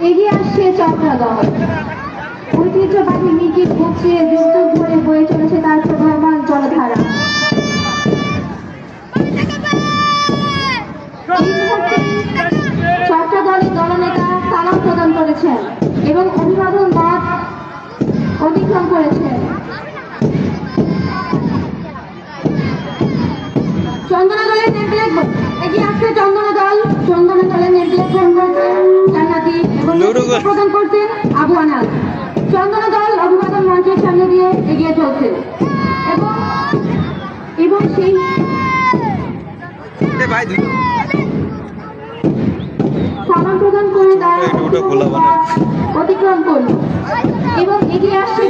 এগিয়ে আসছে চন্দ্রা দল। ঐতিহ্যবাহী মিকির গুছিয়ে বিদ্যুৎ ধরে বয়ে চলেছে তার প্রবাহমান জলধারা। এই মুহূর্তে চন্দ্রা দলের দলনেতা সালাম প্রদান করেছেন এবং অভিবাদন মত অতিক্রম করেছেন। চন্দনা দলের নেমপ্লেট এগিয়ে আসছে চন্দনা দলের নেমপ্লেট জান্নাতি প্রদান করছেন আবু আনাস। চন্দনা দল অভিবাদন মঞ্চের সামনে দিয়ে এগিয়ে চলছে এবং সেই সালাম প্রদান করে তার অতিক্রম করল এবং এগিয়ে আসছে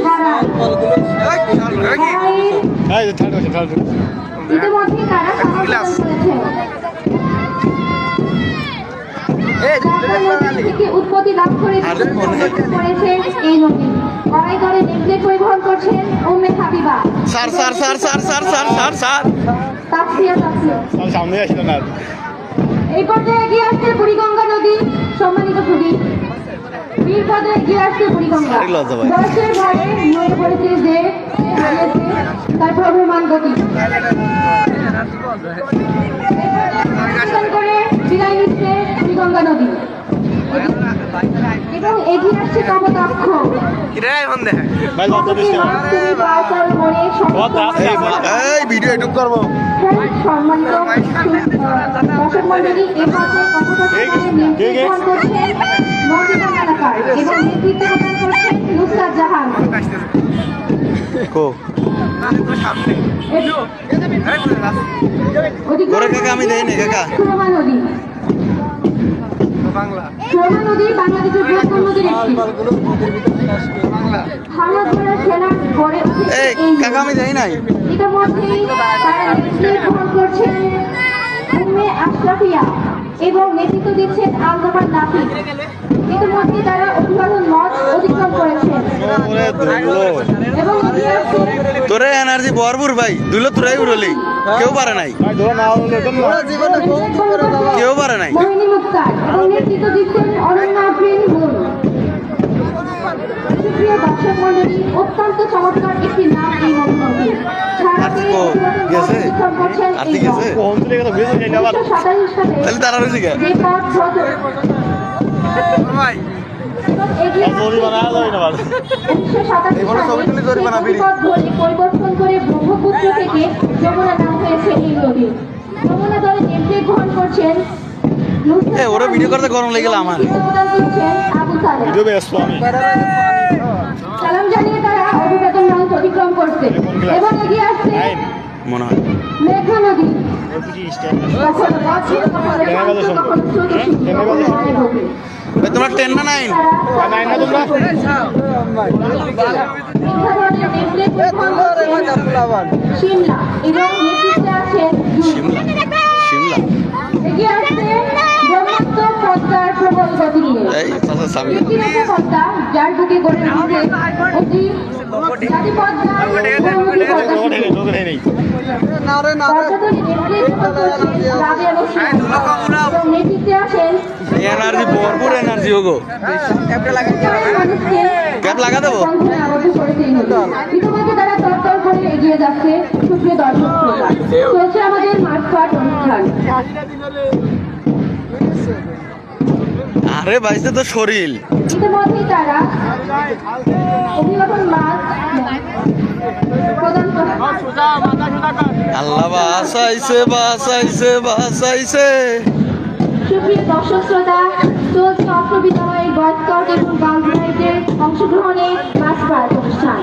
ইতিমধ্যে তারা থেকে উৎপত্তি লাভ করেছে এই নদী। কড়াই করে নেমপ্লেট পরিবহন করছেন উম্মে হাবিবা। এই পর্যায়ে এগিয়ে আসছে বুড়িগঙ্গা নদী। সম্মানিত খুবই বীর পদে এগিয়ে আসছে বুড়িগঙ্গা। বয়সের ভয়ে নয়ে পড়েছে যে তার প্রবহমান গতি করে বিদায় নিচ্ছে বুড়িগঙ্গা নদী এবং এগিয়ে আসছে কপোতাক্ষ। সম্মানিত দর্শক মন্ডলী এ পর্যায়ে করছেন মর্যাদা এলাকার এবং নেতৃত্ব প্রদান করছেন নুসরাত জাহান। আমি দেয়নি কাকা সুরমা নদী বাংলাদেশের বৃহত্তম নদীর একটি। আমি দেই নাই ইতিমধ্যেই তারা গ্রহণ করছেন উম্মে আশরাফিয়া এবং নেতৃত্ব দিচ্ছেন আল-জাফর নাফিস। ইতিমধ্যে তারা অভিবাদন মঠ অতিক্রম করেছেন এবং তোরে এনার্জি ভরপুর ভাই দুলো তোরাই উড়লি কেউ পারে নাই কেউ পারে নাই। মোহিনী মুক্তার এবং নেতৃত্ব দিচ্ছেন অনন্যা আফরিন মুন। সুপ্রিয় দর্শক মন্ডলী অত্যন্ত চমৎকার একটি নাম এই মন্ত্রী পরিবর্তন করে ব্রহ্মপুত্র থেকে যমুনা নাম হয়েছে এই নদী। যমুনা দলে নেতৃত্ব গ্রহণ করছেন ওরা ভিডিও করতে গরম লেগে আমার সালাম জানিয়ে তারা অভিবাদন মঞ্চ অতিক্রম করছে এবং এগিয়ে আসছে মনে হয় মেঘনা নদী। তোমার টেন না নাইন শিমলা এবং নেতৃত্বে আছেন শিমলা এগিয়ে আসছে ব্রহ্মাস্ত্র পদ্মার প্রবল গতি নিয়ে। পদ্মা যার বুকে গড়ে উঠেছে অতি জাতি পদ্মা নেতৃত্বে আছেন এনার্জি ভরপুর এনার্জি হোগো ক্যাপ লাগা দেবো। ইতিমধ্যে তারা তরতর করে এগিয়ে যাচ্ছে। সুপ্রিয় দর্শক চলছে আমাদের মাঠপাট অনুষ্ঠান। আরে ভাইসে তো শরীর ইতিমধ্যেই তারা অভিবাদন মাঠ প্রদান করে। আল্লাহ বাসাইছে সুপ্রিয় দর্শক শ্রোতা চলছে অস্ত্র বিদ্যালয়ের বয়স্কট এবং গার্লফ্রেন্ডের অংশগ্রহণে মাঠপাট অনুষ্ঠান।